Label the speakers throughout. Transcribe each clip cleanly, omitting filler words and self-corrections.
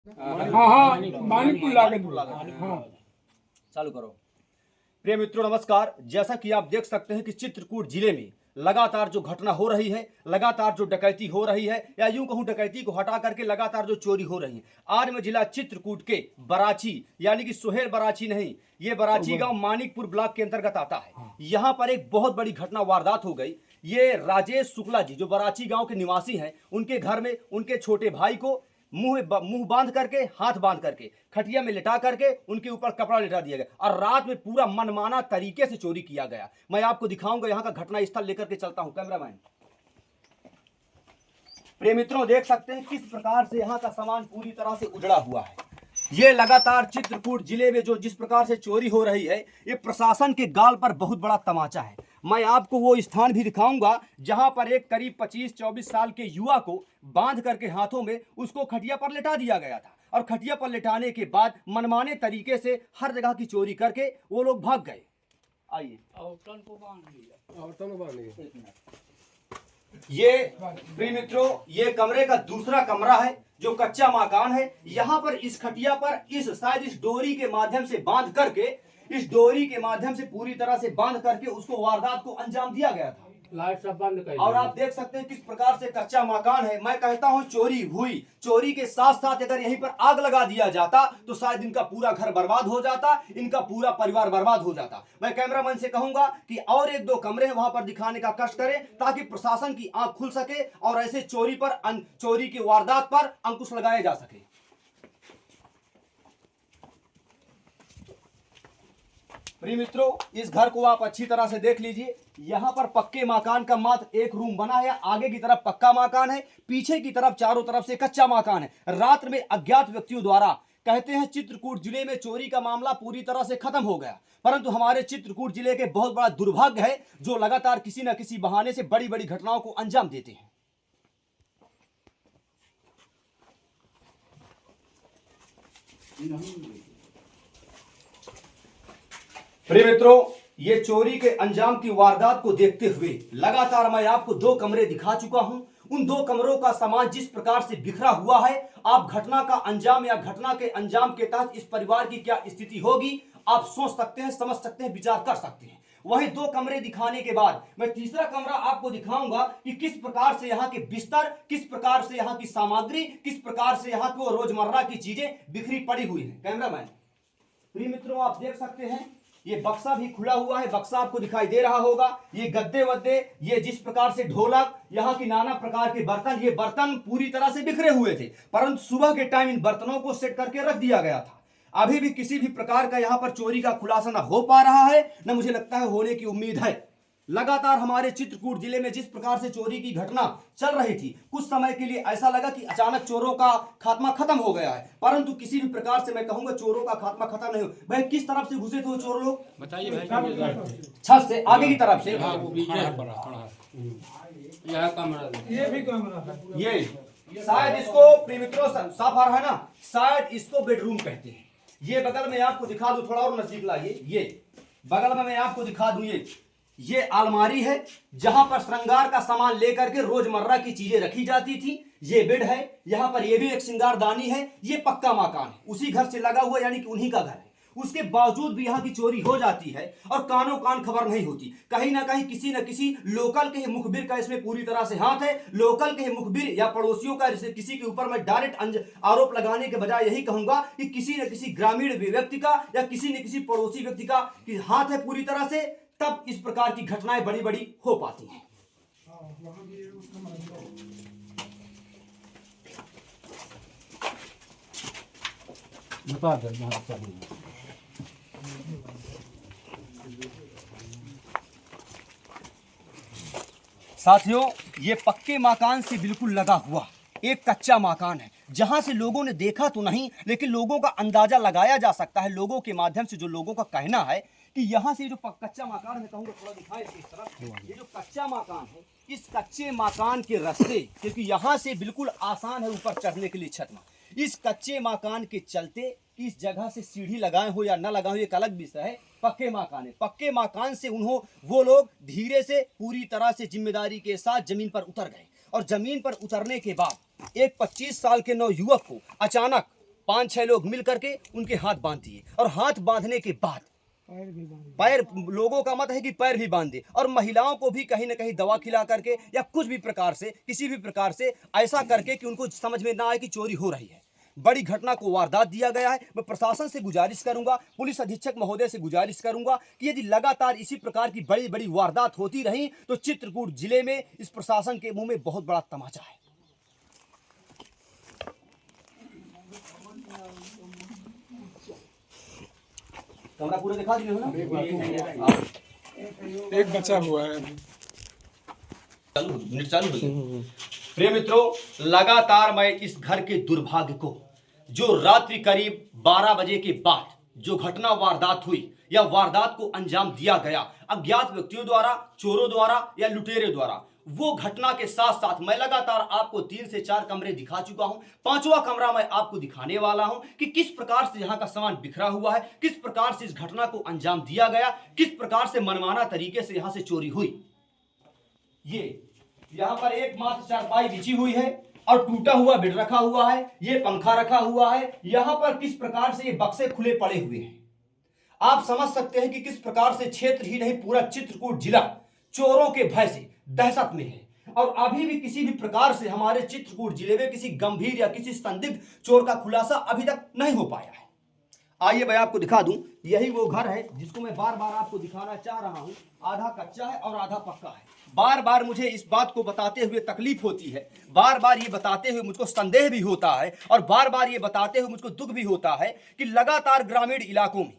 Speaker 1: हाँ मानिकपुर लागत हाँ
Speaker 2: चालू करो। प्रिय मित्रों नमस्कार। जैसा कि आप देख सकते हैं कि चित्रकूट जिले में लगातार जो घटना हो रही है, लगातार जो डकैती हो रही है, या यूं कहूं डकैती को हटा करके लगातार जो चोरी हो रही है। आज मैं जिला चित्रकूट के बराची यानी कि सोहेल बराची नहीं, ये बराची गांव मानिकपुर ब्लॉक के अंतर्गत आता है। यहां पर एक बहुत बड़ी घटना वारदात हो गई। ये राजेश शुक्ला जी जो बराची गांव के निवासी हैं, उनके घर में उनके छोटे भाई को मुंह बांध करके, हाथ बांध करके, खटिया में लिटा करके उनके ऊपर कपड़ा लिटा दिया गया और रात में पूरा मनमाना तरीके से चोरी किया गया। मैं आपको दिखाऊंगा, यहां का घटना स्थल लेकर के चलता हूं। कैमरामैन। प्रिय मित्रों देख सकते हैं किस प्रकार से यहां का सामान पूरी तरह से उजड़ा हुआ है। ये लगातार चित्रकूट जिले में जो जिस प्रकार से चोरी हो रही है, ये प्रशासन के गाल पर बहुत बड़ा तमाचा है। मैं आपको वो स्थान भी दिखाऊंगा जहां पर एक करीब 25-24 साल के युवा को बांध करके हाथों में उसको खटिया पर लिटा दिया गया था और खटिया पर लिटाने के बाद मनमाने तरीके से हर जगह की चोरी करके वो लोग भाग गए। आइए ये प्रिय मित्रों, ये कमरे का दूसरा कमरा है जो कच्चा मकान है। यहाँ पर इस खटिया पर शायद इस डोरी के माध्यम से बांध करके, इस डोरी के माध्यम से पूरी तरह से बांध करके उसको वारदात को अंजाम दिया गया था।
Speaker 1: लाइट सब बंद कर।
Speaker 2: और आप देख सकते हैं किस प्रकार से कच्चा मकान है। मैं कहता हूं चोरी हुई, चोरी के साथ साथ अगर यहीं पर आग लगा दिया जाता तो शायद इनका पूरा घर बर्बाद हो जाता, इनका पूरा परिवार बर्बाद हो जाता। मैं कैमरामैन से कहूंगा कि और एक दो कमरे हैं वहां पर दिखाने का कष्ट करें ताकि प्रशासन की आंख खुल सके और ऐसे चोरी की वारदात पर अंकुश लगाया जा सके। प्रिय मित्रों इस घर को आप अच्छी तरह से देख लीजिए। यहाँ पर पक्के मकान का मात्र एक रूम बना है। आगे की तरफ पक्का मकान है, पीछे की तरफ चारों तरफ से कच्चा मकान है। रात में अज्ञात व्यक्तियों द्वारा, कहते हैं चित्रकूट जिले में चोरी का मामला पूरी तरह से खत्म हो गया, परंतु हमारे चित्रकूट जिले के बहुत बड़ा दुर्भाग्य है जो लगातार किसी न किसी बहाने से बड़ी बड़ी घटनाओं को अंजाम देते हैं। प्रिय मित्रों ये चोरी के अंजाम की वारदात को देखते हुए लगातार मैं आपको दो कमरे दिखा चुका हूं। उन दो कमरों का सामान जिस प्रकार से बिखरा हुआ है, आप घटना का अंजाम या घटना के अंजाम के तहत इस परिवार की क्या स्थिति होगी आप सोच सकते हैं, समझ सकते हैं, विचार कर सकते हैं। वही दो कमरे दिखाने के बाद मैं तीसरा कमरा आपको दिखाऊंगा कि किस प्रकार से यहाँ के बिस्तर, किस प्रकार से यहाँ की सामग्री, किस प्रकार से यहाँ की रोजमर्रा की चीजें बिखरी पड़ी हुई है। कैमरामैन। प्रिय मित्रों आप देख सकते हैं ये बक्सा भी खुला हुआ है, बक्सा आपको दिखाई दे रहा होगा। ये गद्दे वद्दे, ये जिस प्रकार से ढोलक, यहाँ की नाना प्रकार के बर्तन, ये बर्तन पूरी तरह से बिखरे हुए थे, परंतु सुबह के टाइम इन बर्तनों को सेट करके रख दिया गया था। अभी भी किसी भी प्रकार का यहाँ पर चोरी का खुलासा न हो पा रहा है, न मुझे लगता है होने की उम्मीद है। लगातार हमारे चित्रकूट जिले में जिस प्रकार से चोरी की घटना चल रही थी, कुछ समय के लिए ऐसा लगा कि अचानक चोरों का खात्मा खत्म हो गया है, परंतु किसी भी प्रकार से मैं कहूंगा चोरों का खात्मा खत्म नहीं हो। भाई किस तरफ से घुसे थे वो चोर लोग? बताइए भाई। छत से आगे की तरफ से।
Speaker 1: ये भी कमरा है।
Speaker 2: ये शायद इसको प्रिय मित्रों साफ आ रहा है ना, शायद इसको बेडरूम कहते हैं। ये बगल में आपको दिखा दूं, थोड़ा और नजदीक लाइए। ये बगल में मैं आपको दिखा दूं, ये अलमारी है जहां पर श्रृंगार का सामान लेकर के रोजमर्रा की चीजें रखी जाती थी। ये बेड है, यहां पर ये भी एक श्रृंगारदानी है। ये पक्का मकान है, उसी घर से लगा हुआ, यानी कि उन्हीं का घर है। उसके बावजूद भी यहाँ की चोरी हो जाती है और कानों कान खबर नहीं होती। कहीं ना कहीं किसी न किसी लोकल के मुखबिर का इसमें पूरी तरह से हाथ है। लोकल के मुखबिर या पड़ोसियों का किसी के ऊपर मैं डायरेक्ट आरोप लगाने के बजाय यही कहूंगा कि किसी न किसी ग्रामीण व्यक्ति का या किसी न किसी पड़ोसी व्यक्ति का हाथ है पूरी तरह से, तब इस प्रकार की घटनाएं बड़ी बड़ी हो पाती हैं। साथियों ये पक्के मकान से बिल्कुल लगा हुआ एक कच्चा मकान है, जहां से लोगों ने देखा तो नहीं, लेकिन लोगों का अंदाजा लगाया जा सकता है लोगों के माध्यम से। जो लोगों का कहना है कि यहाँ से जो कच्चा मकान है, कहूँगा थोड़ा दिखाएं इस तरफ, ये जो कच्चा मकान है, इस कच्चे मकान के रास्ते, क्योंकि यहाँ से बिल्कुल आसान है ऊपर चढ़ने के लिए छत में, इस कच्चे मकान के चलते इस जगह से सीढ़ी लगाए हो या न लगाए हो एक अलग विषय है। पक्के मकान है, पक्के मकान से वो लोग धीरे से पूरी तरह से जिम्मेदारी के साथ जमीन पर उतर गए और जमीन पर उतरने के बाद एक 25 साल के नवयुवक को अचानक 5-6 लोग मिल करके उनके हाथ बांध दिए और हाथ बांधने के बाद पैर, लोगों का मत है कि पैर भी बांध दे और महिलाओं को भी कहीं ना कहीं दवा खिला करके या कुछ भी प्रकार से, किसी भी प्रकार से ऐसा करके कि उनको समझ में ना आए कि चोरी हो रही है। बड़ी घटना को वारदात दिया गया है। मैं प्रशासन से गुजारिश करूंगा, पुलिस अधीक्षक महोदय से गुजारिश करूंगा कि यदि लगातार इसी प्रकार की बड़ी बड़ी वारदात होती रही तो चित्रकूट जिले में इस प्रशासन के मुंह में बहुत बड़ा तमाचा है। कमरा पूरा दिखा दिए हो ना?
Speaker 1: एक बचा हुआ है।
Speaker 2: चालू प्रिय मित्रों, लगातार मैं इस घर के दुर्भाग्य को, जो रात्रि करीब 12 बजे के बाद जो घटना वारदात हुई या वारदात को अंजाम दिया गया अज्ञात व्यक्तियों द्वारा, चोरों द्वारा या लुटेरे द्वारा, वो घटना के साथ साथ मैं लगातार आपको 3 से 4 कमरे दिखा चुका हूं। 5वां कमरा मैं आपको दिखाने वाला हूं कि किस प्रकार से यहां का सामान बिखरा हुआ है, किस प्रकार से इस घटना को अंजाम दिया गया, किस प्रकार से मनमाना तरीके से यहां से चोरी हुई। ये यहां पर एकमात्र चारपाई बिछी हुई है और टूटा हुआ बेड रखा हुआ है, ये पंखा रखा हुआ है। यहां पर किस प्रकार से ये बक्से खुले पड़े हुए हैं, आप समझ सकते हैं कि किस प्रकार से क्षेत्र ही नहीं पूरा चित्रकूट जिला चोरों के भय से दहशत में है और अभी भी किसी भी प्रकार से हमारे चित्रकूट जिले में किसी गंभीर या किसी संदिग्ध चोर का खुलासा अभी तक नहीं हो पाया है। आइए मैं आपको दिखा दूं, यही वो घर है जिसको मैं बार बार आपको दिखाना चाह रहा हूं। आधा कच्चा है और आधा पक्का है। बार बार मुझे इस बात को बताते हुए तकलीफ होती है, बार बार ये बताते हुए मुझको संदेह भी होता है और बार बार ये बताते हुए मुझको दुख भी होता है कि लगातार ग्रामीण इलाकों में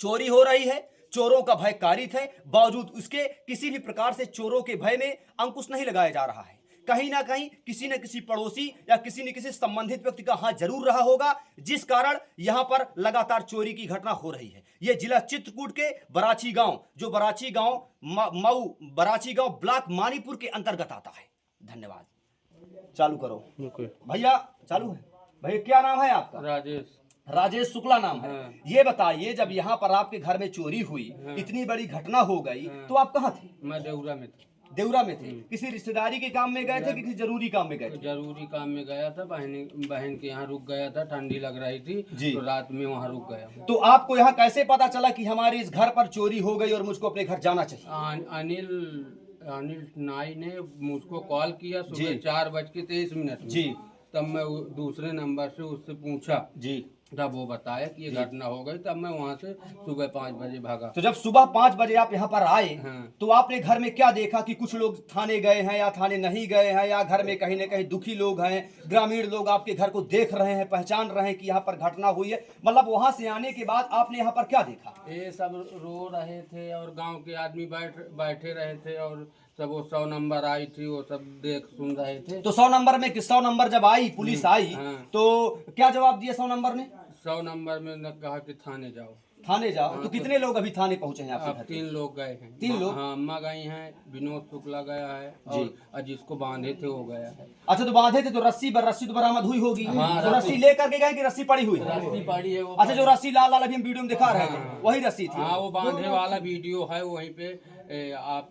Speaker 2: चोरी हो रही है, चोरों का भय कारित है, बावजूद उसके किसी भी प्रकार से चोरों के भय में अंकुश नहीं लगाया जा रहा है। कहीं ना कहीं किसी न किसी पड़ोसी या किसी न किसी संबंधित व्यक्ति का हाथ जरूर रहा होगा, जिस कारण यहां पर लगातार चोरी की घटना हो रही है। यह जिला चित्रकूट के बराची गांव, जो बराची गांव मऊ बराची गांव ब्लॉक मानीपुर के अंतर्गत आता है। धन्यवाद। चालू करो भैया, चालू है भैया। क्या नाम है आपका? राजेश शुक्ला नाम है। ये बताइए, जब यहाँ पर आपके घर में चोरी हुई, इतनी बड़ी घटना हो गई, तो आप कहाँ थे?
Speaker 1: मैं देवरा में था।
Speaker 2: देवरा में थे? किसी रिश्तेदारी के काम में गए थे कि किसी जरूरी काम में गए थे?
Speaker 1: जरूरी काम में गया था, बहन के यहाँ रुक गया था, ठंडी लग रही थी
Speaker 2: जी।
Speaker 1: तो रात में वहाँ रुक गया।
Speaker 2: तो आपको यहाँ कैसे पता चला कि हमारे इस घर पर चोरी हो गई और मुझको अपने घर जाना चाहिए?
Speaker 1: अनिल नाई ने मुझको कॉल किया सुबह 4:23
Speaker 2: जी।
Speaker 1: तब मैं दूसरे नंबर से उससे पूछा
Speaker 2: जी,
Speaker 1: तब वो बताया कि ये घटना हो गई। तब मैं वहाँ से सुबह 5 बजे भागा।
Speaker 2: तो जब सुबह 5 बजे आप यहाँ पर आए,
Speaker 1: हाँ।
Speaker 2: तो आपने घर में क्या देखा कि कुछ लोग थाने गए हैं या थाने नहीं गए हैं, या घर में कहीं न कहीं दुखी लोग हैं, ग्रामीण लोग आपके घर को देख रहे हैं, पहचान रहे हैं कि यहाँ पर घटना हुई है? मतलब वहाँ से आने के बाद आपने यहाँ पर क्या देखा?
Speaker 1: ये सब रो रहे थे और गांव के आदमी बैठे रहे थे और सब वो 100 नंबर आई थी, वो सब देख सुन रहे थे।
Speaker 2: तो 100 नंबर में 100 नंबर जब आई, पुलिस आई,
Speaker 1: हाँ।
Speaker 2: तो क्या जवाब दिया 100 नंबर ने?
Speaker 1: 100 नंबर में ने कहा कि थाने जाओ।
Speaker 2: थाने जाओ। तो कितने लोग अभी थाने पहुंचे हैं आपके
Speaker 1: अब
Speaker 2: घर?
Speaker 1: 3 लोग गए हैं।
Speaker 2: 3 लोग?
Speaker 1: हाँ, अम्मा गई हैं, विनोद शुक्ला गया है और जिसको बांधे थे वो गया है।
Speaker 2: अच्छा, तो बांधे थे तो रस्सी तो बरामद हुई होगी।
Speaker 1: हाँ,
Speaker 2: तो रस्सी लेकर के गए कि रस्सी पड़ी हुई?
Speaker 1: रस्सी पड़ी है वो।
Speaker 2: अच्छा, जो रस्सी लाल लाल अभी हम वीडियो में दिखा रहे थे, वही रस्सी थी?
Speaker 1: हाँ, वो बांधे वाला वीडियो है वहीं पे आप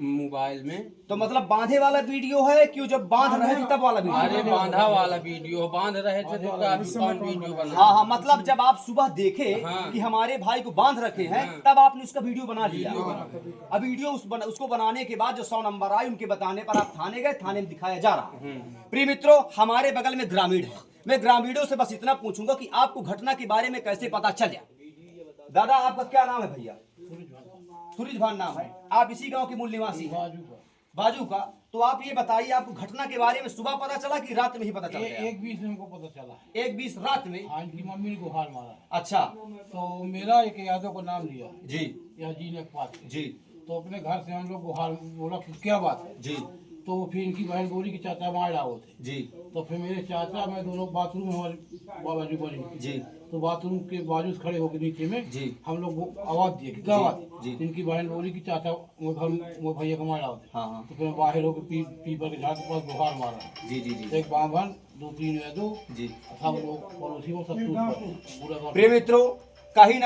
Speaker 1: मोबाइल में।
Speaker 2: तो मतलब बांधे वाला वीडियो है कि जब बांध रहे थे तब वाला वीडियो?
Speaker 1: अरे बांधा वाला वीडियो, बांध रहे थे तो कौन वीडियो बना?
Speaker 2: हाँ हाँ, मतलब जब आप सुबह देखे
Speaker 1: हाँ।
Speaker 2: कि हमारे भाई को बांध रखे हैं, तब आपने उसका वीडियो बना लिया। अब वीडियो उसको बनाने के बाद जो 100 नंबर आए, उनके बताने पर आप थाने गए, थाने में दिखाया जा रहा है। प्रिय मित्रों, हमारे बगल में ग्रामीण है। मैं ग्रामीणों से बस इतना पूछूंगा कि आपको घटना के बारे में कैसे पता चला? दादा, आपका क्या नाम है भैया? सूरज भान नाम है। आप इसी गांव के मूल निवासी हैं? बाजू का। तो आप ये बताइए, आपको घटना के बारे में सुबह पता चला कि रात में ही पता चला?
Speaker 3: 1:20 में हमको पता चला।
Speaker 2: 1:20 रात में?
Speaker 3: हाँ, इनकी मम्मी ने गुहार मारा।
Speaker 2: अच्छा।
Speaker 3: तो मेरा एक यादव को नाम लिया
Speaker 2: जी।
Speaker 3: या जी ने पास
Speaker 2: जी।
Speaker 3: तो अपने घर से हम लोग गुहार बोला कि क्या बात है
Speaker 2: जी।
Speaker 3: तो फिर इनकी बहन बोली कि चाचा मार डालो थे
Speaker 2: जी।
Speaker 3: तो फिर मेरे चाचा मैं दोनों बाथरूम में हमारे बाबाजी बनी
Speaker 2: जी।
Speaker 3: तो बाथरूम के बाजू खड़े होकर नीचे में
Speaker 2: जी।
Speaker 3: हम लोग आवाज दिए कि क्या बात
Speaker 2: जी।
Speaker 3: है? इनकी बहन बोली कि चाचा वो घर वो भैया को मार डालो थे।
Speaker 2: हाँ हाँ।
Speaker 3: तो फिर बाहर होकर पीपल के झाड़ के पास गुहार मारा।
Speaker 2: जी जी
Speaker 3: तो
Speaker 2: जी
Speaker 3: एक बाभन 2-3 यादव
Speaker 2: जी।
Speaker 3: सब लोग पड़ोसी वो सब टूट पड़े पूरा।
Speaker 2: प्रिय मित्रों, कहीं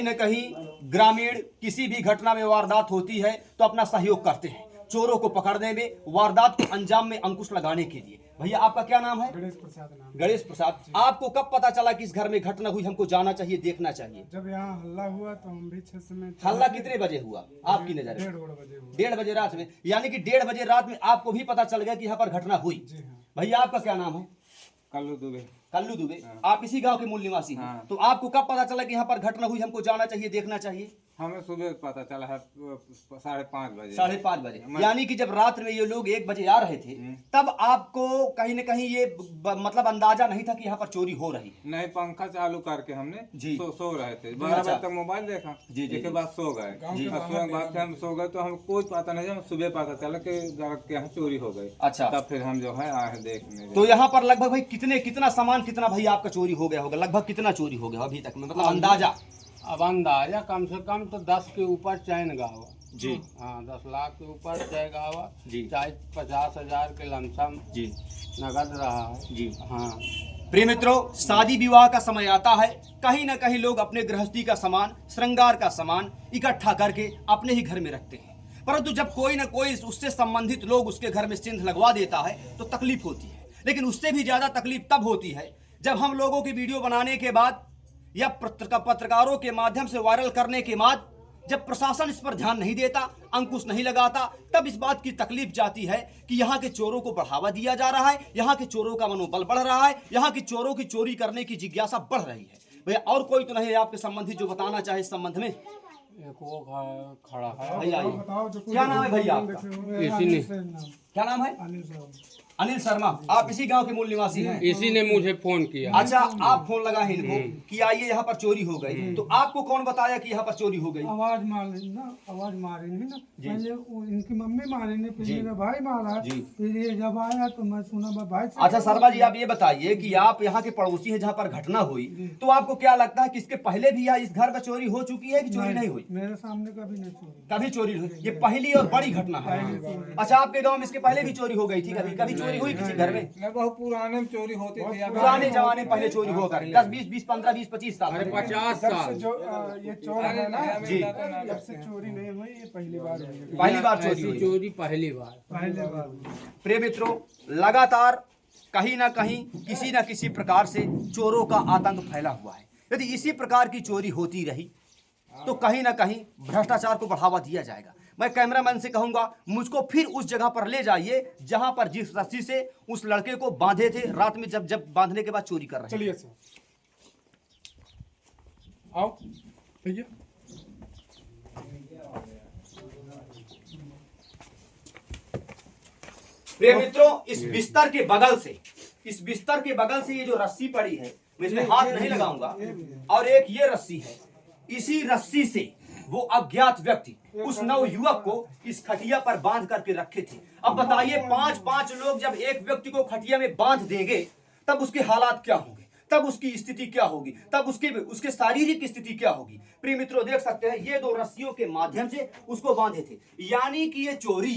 Speaker 2: न कहीं ग्रामीण किसी भी घटना में वारदात होती है तो अपना सहयोग करते हैं। चोरों को पकड़ने में, वारदात को अंजाम में अंकुश लगाने के लिए। भैया आपका क्या नाम है?
Speaker 4: गणेश प्रसाद नाम।
Speaker 2: गणेश प्रसाद। आपको कब पता चला कि इस घर में घटना हुई, हमको जाना चाहिए, देखना चाहिए?
Speaker 4: जब यहाँ हल्ला हुआ तो हम भी छत में थे।
Speaker 2: हल्ला कितने बजे हुआ आपकी नजर में?
Speaker 4: 1:30 बजे हुआ।
Speaker 2: 1:30 बजे रात में, यानी कि 1:30 बजे रात में आपको भी पता चल गया कि यहाँ पर घटना हुई।
Speaker 4: जी हाँ।
Speaker 2: भैया आपका क्या नाम है?
Speaker 5: कल्लू दुबे।
Speaker 2: कल्लू दुबे। आप इसी गांव के मूल निवासी हैं।
Speaker 5: हाँ।
Speaker 2: तो आपको कब पता चला कि यहाँ पर घटना हुई, हमको जाना चाहिए, देखना चाहिए?
Speaker 5: हमें सुबह पता चला है 5:30 बजे।
Speaker 2: 5:30 बजे, यानी कि जब रात में ये लोग 1 बजे आ रहे थे, तब आपको कहीं न कहीं ये मतलब अंदाजा नहीं था कि यहाँ पर चोरी हो रही है?
Speaker 5: नहीं, पंखा चालू करके हमने
Speaker 2: जी।
Speaker 5: सो रहे थे। 12 बजे तक मोबाइल देखा,
Speaker 2: जी, जी,
Speaker 5: इसके बाद सो गए।
Speaker 2: जी।
Speaker 5: और सुबह बाद हम सो गए तो हम कोई पता नहीं, हम सुबह पता चला कि घर के यहाँ चोरी हो गई।
Speaker 2: अच्छा।
Speaker 5: तब फिर हम जो है आए देखने।
Speaker 2: तो यहाँ पर लगभग भाई कितना सामान कितना भाई आपका चोरी हो गया होगा? लगभग कितना चोरी हो गया अभी तक में, मतलब अंदाजा?
Speaker 1: अब अंदाजा कम से कम तो 10 के ऊपर चैन गावा
Speaker 2: जी।
Speaker 1: हाँ, 10 लाख के ऊपर चैन गावा
Speaker 2: जी।
Speaker 1: चाहे 50,000 के लमसम
Speaker 2: जी
Speaker 1: नगद रहा है
Speaker 2: जी।
Speaker 1: हाँ।
Speaker 2: प्रिय मित्रों, शादी विवाह का समय आता है, कहीं ना कहीं लोग अपने गृहस्थी का सामान, श्रृंगार का सामान इकट्ठा करके अपने ही घर में रखते हैं, परंतु जब कोई ना कोई उससे संबंधित लोग उसके घर में सिंध लगवा देता है तो तकलीफ होती है। लेकिन उससे भी ज्यादा तकलीफ तब होती है जब हम लोगों की वीडियो बनाने के बाद या पत्रकारों के माध्यम से वायरल करने के बाद जब प्रशासन इस पर ध्यान नहीं देता, अंकुश नहीं लगाता, तब इस बात की तकलीफ जाती है कि यहाँ के चोरों को बढ़ावा दिया जा रहा है, यहाँ के चोरों का मनोबल बढ़ रहा है, यहाँ के चोरों की चोरी करने की जिज्ञासा बढ़ रही है। भैया और कोई तो नहीं है आपके संबंधी जो बताना चाहे इस संबंध में?
Speaker 1: एक वो खड़ा है।
Speaker 2: भैया आइए।
Speaker 4: बताओ जो
Speaker 2: क्या नाम है भैया आपका?
Speaker 1: इसी ने
Speaker 2: क्या नाम है?
Speaker 4: अनिल साहब।
Speaker 2: अनिल शर्मा। आप इसी गांव के मूल निवासी हैं?
Speaker 1: इसी ने मुझे फोन किया।
Speaker 2: अच्छा, आप फोन लगा है इनको कि आइए यहाँ पर चोरी हो गई, तो आपको कौन बताया कि यहाँ पर चोरी हो गई?
Speaker 4: आवाज मारी ना, आवाज मारी नहीं ना, पहले इनकी मम्मी मारी नहीं, फिर मेरा भाई मारा, फिर ये जब आया तो मैं सुना भाई से।
Speaker 2: अच्छा शर्मा जी, आप ये बताइए कि आप यहाँ के पड़ोसी हैं जहाँ पर घटना हुई, तो आपको क्या लगता है कि इसके पहले भी यहाँ इस घर में चोरी हो चुकी है कि चोरी नहीं हुई?
Speaker 4: मेरे सामने कभी नहीं चोरी।
Speaker 2: कभी चोरी हुई? ये पहली और बड़ी घटना है। अच्छा, आपके गांव में इसके पहले भी चोरी हो गई थी? कभी कभी चोरी हुई किसी घर में?
Speaker 5: नहीं, बहुत पुराने में चोरी होती थी।
Speaker 2: पुराने जमाने पहले चोरी होगा 10, 20, 15, 20, 25 साल।
Speaker 1: अरे 50
Speaker 4: जब से
Speaker 1: साल।
Speaker 4: जो ये चोर है ना,
Speaker 2: जी।
Speaker 4: जब से चोरी नहीं हुई, ये पहली बार हुई है।
Speaker 2: पहली बार चोरी
Speaker 1: ऐसी
Speaker 2: हुई।
Speaker 1: चोरी पहली बार।
Speaker 4: पहली बार हुई।
Speaker 2: प्रिय मित्रों, लगातार कहीं ना कहीं किसी न किसी प्रकार से चोरों का आतंक फैला हुआ है। यदि इसी प्रकार की चोरी होती रही तो कहीं ना कहीं भ्रष्टाचार को बढ़ावा दिया जाएगा। मैं कैमरामैन से कहूंगा, मुझको फिर उस जगह पर ले जाइए जहां पर जिस रस्सी से उस लड़के को बांधे थे रात में, जब बांधने के बाद चोरी कर रहे थे।
Speaker 4: चलिए सर, आओ भैया।
Speaker 2: प्रिय मित्रों, इस बिस्तर के बगल से ये जो रस्सी पड़ी है, मैं इसमें हाथ नहीं लगाऊंगा, और एक ये रस्सी है, इसी रस्सी से वो अज्ञात व्यक्ति उस नवयुवक को इस खटिया पर बांध करके रखे थे। अब बताइए, 5 लोग जब एक व्यक्ति को खटिया में बांध देंगे तब उसके हालात क्या होंगे, तब उसकी स्थिति क्या होगी, तब उसके शारीरिक स्थिति क्या होगी। प्रिय मित्रों, देख सकते हैं ये 2 रस्सियों के माध्यम से उसको बांधे थे। यानी कि ये चोरी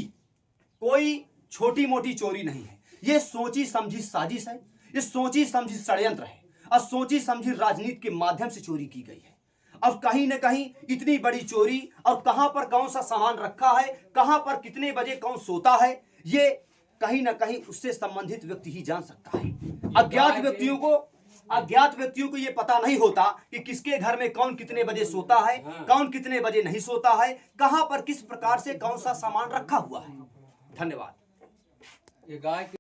Speaker 2: कोई छोटी मोटी चोरी नहीं है, ये सोची समझी साजिश है, ये सोची समझी षड्यंत्र है, और सोची समझी राजनीति के माध्यम से चोरी की गई है। अब कहीं न कहीं इतनी बड़ी चोरी, और कहां पर कौन सा सामान रखा है, कहां पर कितने बजे कौन सोता है, ये कहीं न कहीं उससे संबंधित व्यक्ति ही जान सकता है। अज्ञात व्यक्तियों को ये पता नहीं होता कि किसके घर में कौन कितने बजे सोता है, कौन कितने बजे नहीं सोता है, कहां पर किस प्रकार से कौन सा सामान रखा हुआ है। धन्यवाद।
Speaker 1: ये गाय के